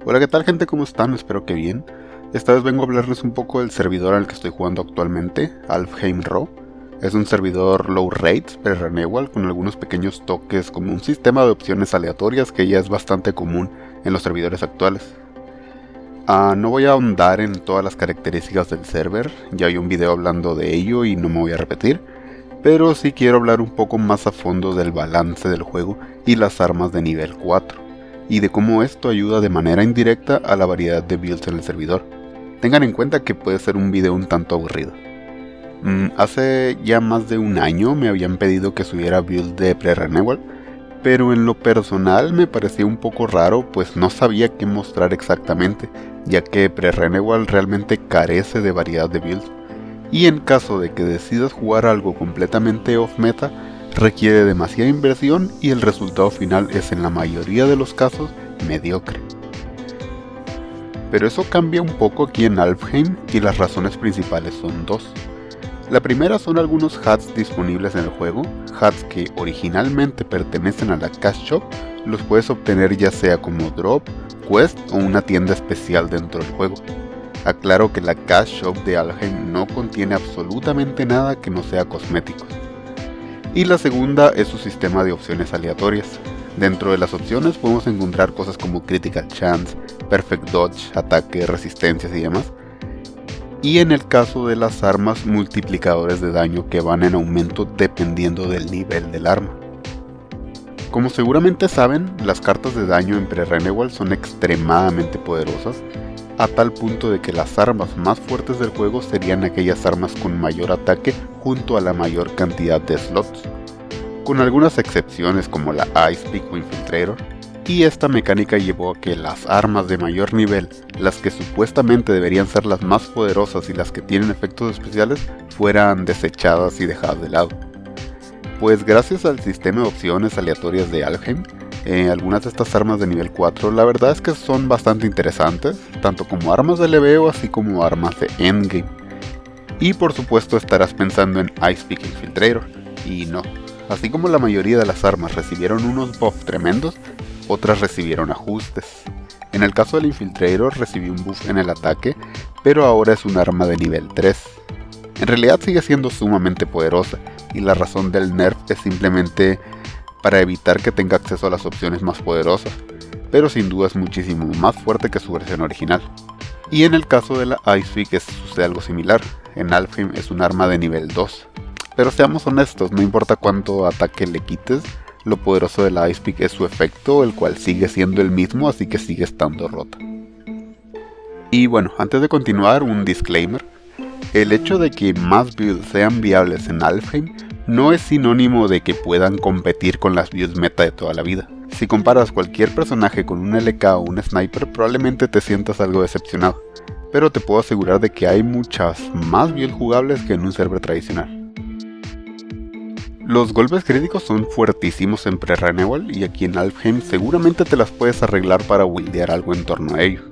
Hola, ¿qué tal gente? ¿Cómo están? Espero que bien. Esta vez vengo a hablarles un poco del servidor al que estoy jugando actualmente, Alfheim Ro. Es un servidor low rate, pre-renewal, con algunos pequeños toques como un sistema de opciones aleatorias que ya es bastante común en los servidores actuales. No voy a ahondar en todas las características del server, ya hay un video hablando de ello y no me voy a repetir, pero sí quiero hablar un poco más a fondo del balance del juego y las armas de nivel 4. Y de cómo esto ayuda de manera indirecta a la variedad de builds en el servidor. Tengan en cuenta que puede ser un video un tanto aburrido. Hace ya más de un año me habían pedido que subiera build de pre-renewal, pero en lo personal me parecía un poco raro, pues no sabía qué mostrar exactamente, ya que pre-renewal realmente carece de variedad de builds, y en caso de que decidas jugar algo completamente off meta, requiere demasiada inversión y el resultado final es en la mayoría de los casos mediocre. Pero eso cambia un poco aquí en Alfheim y las razones principales son dos. La primera son algunos HUDs disponibles en el juego, HUDs que originalmente pertenecen a la Cash Shop, los puedes obtener ya sea como drop, quest o una tienda especial dentro del juego. Aclaro que la Cash Shop de Alfheim no contiene absolutamente nada que no sea cosméticos. Y la segunda es su sistema de opciones aleatorias. Dentro de las opciones podemos encontrar cosas como Critical Chance, Perfect Dodge, ataque, resistencias y demás. Y en el caso de las armas, multiplicadores de daño que van en aumento dependiendo del nivel del arma. Como seguramente saben, las cartas de daño en pre-renewal son extremadamente poderosas, a tal punto de que las armas más fuertes del juego serían aquellas armas con mayor ataque junto a la mayor cantidad de slots, con algunas excepciones como la Ice Pick o Infiltrator, y esta mecánica llevó a que las armas de mayor nivel, las que supuestamente deberían ser las más poderosas y las que tienen efectos especiales, fueran desechadas y dejadas de lado. Pues gracias al sistema de opciones aleatorias de Alfheim, algunas de estas armas de nivel 4 la verdad es que son bastante interesantes, tanto como armas de leveo así como armas de endgame. Y por supuesto estarás pensando en Ice Pick Infiltrator, y no, así como la mayoría de las armas recibieron unos buffs tremendos, otras recibieron ajustes. En el caso del Infiltrator recibió un buff en el ataque, pero ahora es un arma de nivel 3. En realidad sigue siendo sumamente poderosa, y la razón del nerf es simplemente para evitar que tenga acceso a las opciones más poderosas, pero sin duda es muchísimo más fuerte que su versión original. Y en el caso de la Ice Pick sucede algo similar, en Alfheim es un arma de nivel 2. Pero seamos honestos, no importa cuánto ataque le quites, lo poderoso de la Ice Pick es su efecto, el cual sigue siendo el mismo, así que sigue estando rota. Y bueno, antes de continuar, un disclaimer. El hecho de que más builds sean viables en Alfheim no es sinónimo de que puedan competir con las builds meta de toda la vida. Si comparas cualquier personaje con un LK o un sniper, probablemente te sientas algo decepcionado, pero te puedo asegurar de que hay muchas más builds jugables que en un server tradicional. Los golpes críticos son fuertísimos en pre-renewal y aquí en Alfheim seguramente te las puedes arreglar para buildear algo en torno a ello.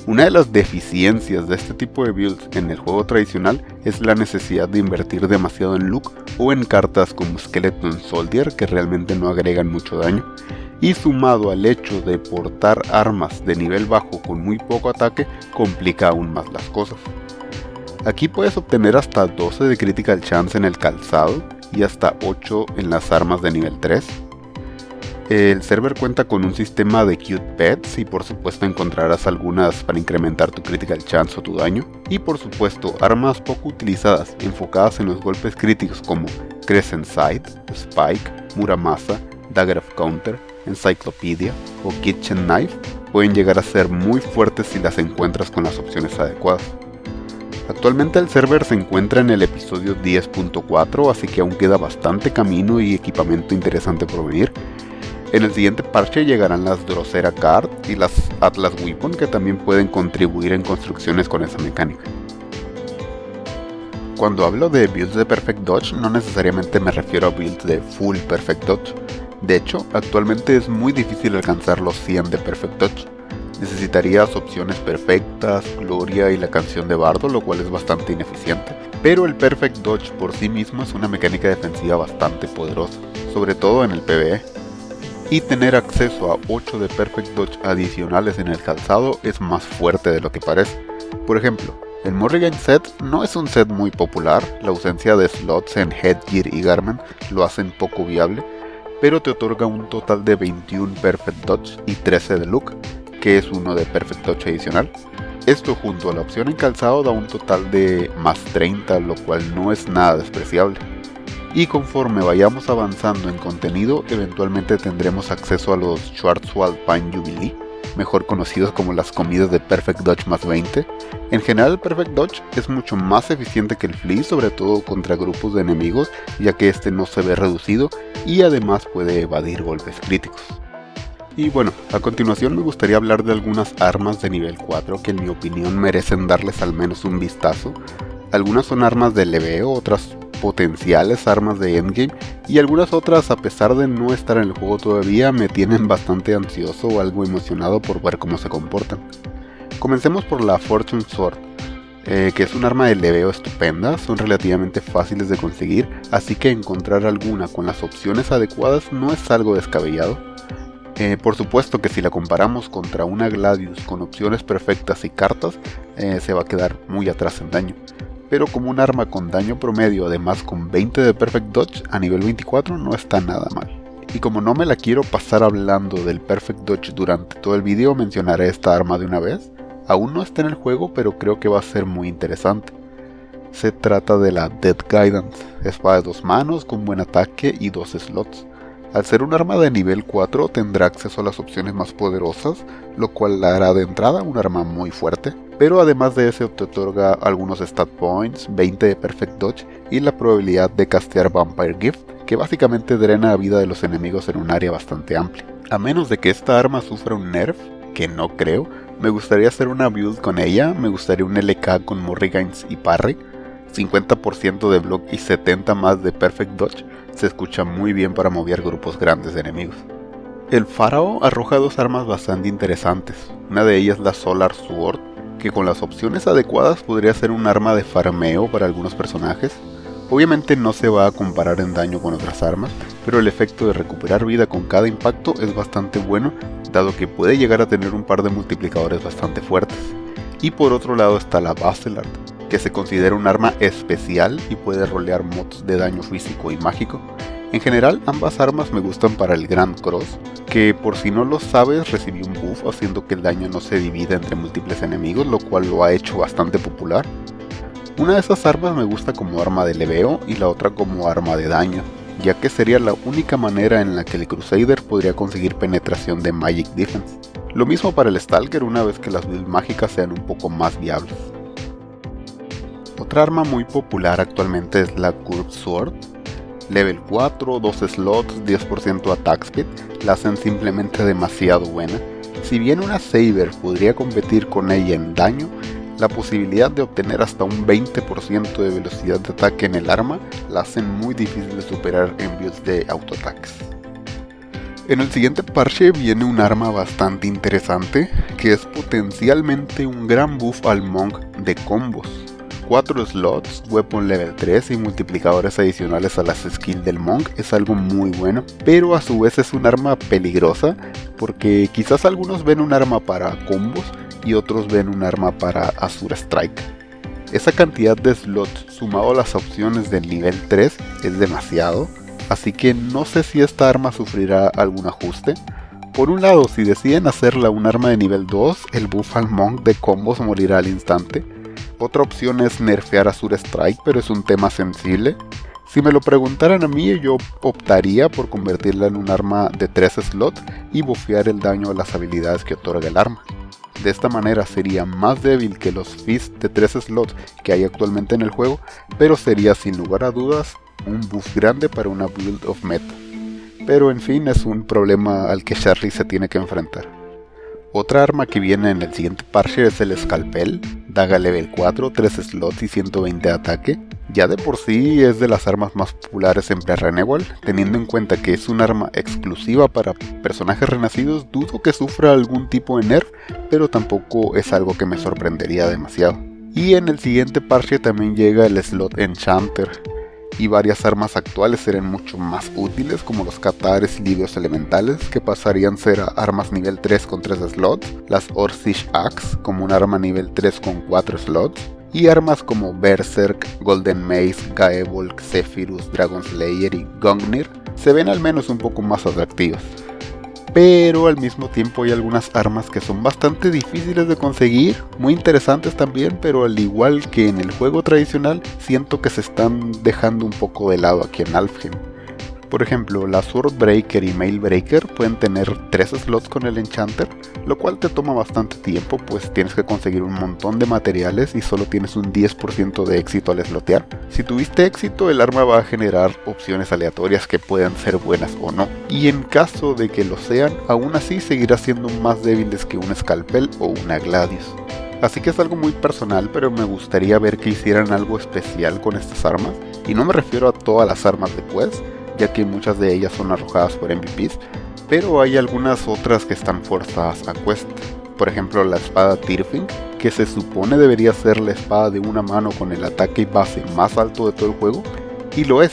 Una de las deficiencias de este tipo de builds en el juego tradicional es la necesidad de invertir demasiado en look o en cartas como Skeleton Soldier que realmente no agregan mucho daño, y sumado al hecho de portar armas de nivel bajo con muy poco ataque complica aún más las cosas. Aquí puedes obtener hasta 12 de Critical Chance en el calzado y hasta 8 en las armas de nivel 3. El server cuenta con un sistema de cute pets y por supuesto encontrarás algunas para incrementar tu critical chance o tu daño. Y por supuesto armas poco utilizadas enfocadas en los golpes críticos como Crescent Sight, Spike, Muramasa, Dagger of Counter, Encyclopedia o Kitchen Knife pueden llegar a ser muy fuertes si las encuentras con las opciones adecuadas. Actualmente el server se encuentra en el episodio 10.4, así que aún queda bastante camino y equipamiento interesante por venir. En el siguiente parche llegarán las Drosera Card y las Atlas Weapon que también pueden contribuir en construcciones con esa mecánica. Cuando hablo de builds de Perfect Dodge no necesariamente me refiero a builds de full Perfect Dodge. De hecho, actualmente es muy difícil alcanzar los 100 de Perfect Dodge. Necesitarías opciones perfectas, Gloria y la canción de Bardo, lo cual es bastante ineficiente. Pero el Perfect Dodge por sí mismo es una mecánica defensiva bastante poderosa, sobre todo en el PvE. y tener acceso a 8 de Perfect Dodge adicionales en el calzado es más fuerte de lo que parece. Por ejemplo, el Morrigan set no es un set muy popular, la ausencia de slots en Headgear y Garment lo hacen poco viable, pero te otorga un total de 21 Perfect Dodge y 13 de Look, que es uno de Perfect Dodge adicional. Esto junto a la opción en calzado da un total de más 30, lo cual no es nada despreciable. Y conforme vayamos avanzando en contenido, eventualmente tendremos acceso a los Schwarzwald Pine Jubilee, mejor conocidos como las comidas de Perfect Dodge más 20. En general, el Perfect Dodge es mucho más eficiente que el Flea, sobre todo contra grupos de enemigos, ya que este no se ve reducido y además puede evadir golpes críticos. Y bueno, a continuación me gustaría hablar de algunas armas de nivel 4 que en mi opinión merecen darles al menos un vistazo. Algunas son armas de leveo, otras potenciales armas de endgame y algunas otras, a pesar de no estar en el juego todavía, me tienen bastante ansioso o algo emocionado por ver cómo se comportan. Comencemos por la Fortune Sword, que es un arma de leveo estupenda, son relativamente fáciles de conseguir, así que encontrar alguna con las opciones adecuadas no es algo descabellado. Por supuesto que si la comparamos contra una Gladius con opciones perfectas y cartas, se va a quedar muy atrás en daño. Pero como un arma con daño promedio, además con 20 de Perfect Dodge a nivel 24, no está nada mal. Y como no me la quiero pasar hablando del Perfect Dodge durante todo el video, mencionaré esta arma de una vez. Aún no está en el juego, pero creo que va a ser muy interesante. Se trata de la Dead Guidance, espada de 2 manos con buen ataque y 2 slots. Al ser un arma de nivel 4 tendrá acceso a las opciones más poderosas, lo cual la hará de entrada un arma muy fuerte. Pero además de eso te otorga algunos stat points, 20 de Perfect Dodge y la probabilidad de castear Vampire Gift, que básicamente drena la vida de los enemigos en un área bastante amplia. A menos de que esta arma sufra un nerf, que no creo, me gustaría hacer una build con ella, me gustaría un LK con Morrigans y Parry, 50% de block y 70 más de Perfect Dodge, se escucha muy bien para mover grupos grandes de enemigos. El Pharaoh arroja 2 armas bastante interesantes, una de ellas la Solar Sword, que con las opciones adecuadas podría ser un arma de farmeo para algunos personajes. Obviamente no se va a comparar en daño con otras armas, pero el efecto de recuperar vida con cada impacto es bastante bueno, dado que puede llegar a tener un par de multiplicadores bastante fuertes. Y por otro lado está la Baselard, que se considera un arma especial y puede rolear mods de daño físico y mágico. En general, ambas armas me gustan para el Grand Cross, que por si no lo sabes recibió un buff haciendo que el daño no se divida entre múltiples enemigos, lo cual lo ha hecho bastante popular. Una de esas armas me gusta como arma de leveo y la otra como arma de daño, ya que sería la única manera en la que el Crusader podría conseguir penetración de Magic Defense. Lo mismo para el Stalker una vez que las builds mágicas sean un poco más viables. Otra arma muy popular actualmente es la Curved Sword. Level 4, 2 slots, 10% attack speed, la hacen simplemente demasiado buena. Si bien una Saber podría competir con ella en daño, la posibilidad de obtener hasta un 20% de velocidad de ataque en el arma la hacen muy difícil de superar en builds de autoataques. En el siguiente parche viene un arma bastante interesante, que es potencialmente un gran buff al Monk de combos. 4 slots, weapon level 3 y multiplicadores adicionales a las skills del Monk es algo muy bueno, pero a su vez es un arma peligrosa porque quizás algunos ven un arma para combos y otros ven un arma para Azure Strike. Esa cantidad de slots sumado a las opciones del nivel 3 es demasiado, así que no sé si esta arma sufrirá algún ajuste. Por un lado, si deciden hacerla un arma de nivel 2, el buff al Monk de combos morirá al instante. Otra opción es nerfear Azure Strike, pero es un tema sensible. Si me lo preguntaran a mí, yo optaría por convertirla en un arma de 3 slots y buffear el daño a las habilidades que otorga el arma. De esta manera sería más débil que los Fist de 3 slots que hay actualmente en el juego, pero sería sin lugar a dudas un buff grande para una build of meta. Pero en fin, es un problema al que Charlie se tiene que enfrentar. Otra arma que viene en el siguiente parche es el Scalpel, daga level 4, 3 slots y 120 de ataque. Ya de por sí es de las armas más populares en Pre-Renewal, teniendo en cuenta que es un arma exclusiva para personajes renacidos, dudo que sufra algún tipo de nerf, pero tampoco es algo que me sorprendería demasiado. Y en el siguiente parche también llega el slot Enchanter, y varias armas actuales serían mucho más útiles, como los katares y libios elementales, que pasarían a ser armas nivel 3 con 3 slots, las Orcish Axe como un arma nivel 3 con 4 slots, y armas como Berserk, Golden Mace, Gaebolg, Zephyrus, Dragon Slayer y Gungnir se ven al menos un poco más atractivas. Pero al mismo tiempo hay algunas armas que son bastante difíciles de conseguir, muy interesantes también, pero al igual que en el juego tradicional, siento que se están dejando un poco de lado aquí en Alfheim. Por ejemplo, la Swordbreaker y Mailbreaker pueden tener 3 slots con el Enchanter, lo cual te toma bastante tiempo, pues tienes que conseguir un montón de materiales y solo tienes un 10% de éxito al slotear. Si tuviste éxito, el arma va a generar opciones aleatorias que puedan ser buenas o no, y en caso de que lo sean, aún así seguirá siendo más débiles que un Scalpel o una Gladius. Así que es algo muy personal, pero me gustaría ver que hicieran algo especial con estas armas, y no me refiero a todas las armas de Quest, ya que muchas de ellas son arrojadas por MVPs, pero hay algunas otras que están forzadas a Quest. Por ejemplo, la espada Tirfing, que se supone debería ser la espada de una mano con el ataque base más alto de todo el juego, y lo es,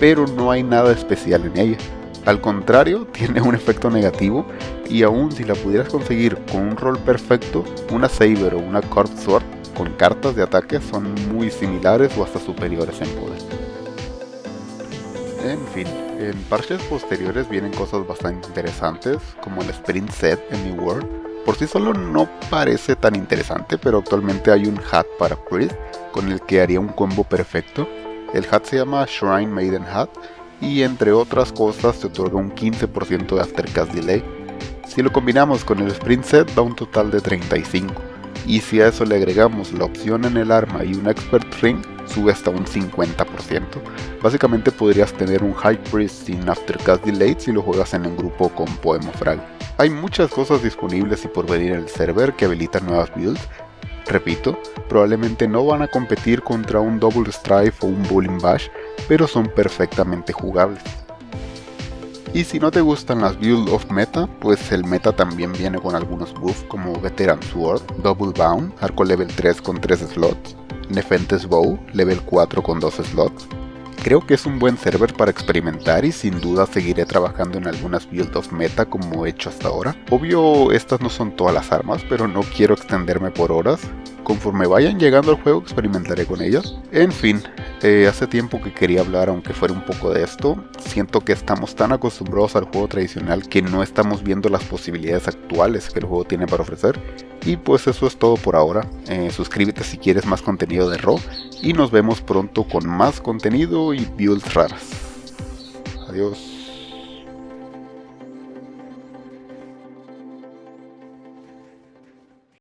pero no hay nada especial en ella. Al contrario, tiene un efecto negativo, y aún si la pudieras conseguir con un rol perfecto, una Saber o una Curved Sword con cartas de ataque son muy similares o hasta superiores en poder. En fin, en parches posteriores vienen cosas bastante interesantes, como el Sprint Set en New World. Por sí solo no parece tan interesante, pero actualmente hay un hat para Priest con el que haría un combo perfecto. El hat se llama Shrine Maiden Hat y entre otras cosas te otorga un 15% de Aftercast Delay. Si lo combinamos con el Sprint Set da un total de 35, y si a eso le agregamos la opción en el arma y un Expert Ring, sube hasta un 50%. Básicamente podrías tener un High Priest sin Aftercast Delay si lo juegas en un grupo con Poem of Ral. Hay muchas cosas disponibles y por venir en el server que habilitan nuevas builds. Repito, probablemente no van a competir contra un Double Strife o un Bullying Bash, pero son perfectamente jugables. Y si no te gustan las builds of meta, pues el meta también viene con algunos buffs como Veteran Sword, Double Bound, arco level 3 con 3 slots, Nefentes Bow, level 4 con 2 slots. Creo que es un buen server para experimentar y sin duda seguiré trabajando en algunas builds of meta como he hecho hasta ahora. Obvio, estas no son todas las armas, pero no quiero extenderme por horas. Conforme vayan llegando al juego experimentaré con ellas. En fin, hace tiempo que quería hablar aunque fuera un poco de esto. Siento que estamos tan acostumbrados al juego tradicional que no estamos viendo las posibilidades actuales que el juego tiene para ofrecer. Y pues eso es todo por ahora. Suscríbete si quieres más contenido de Raw y nos vemos pronto con más contenido y builds raras. Adiós.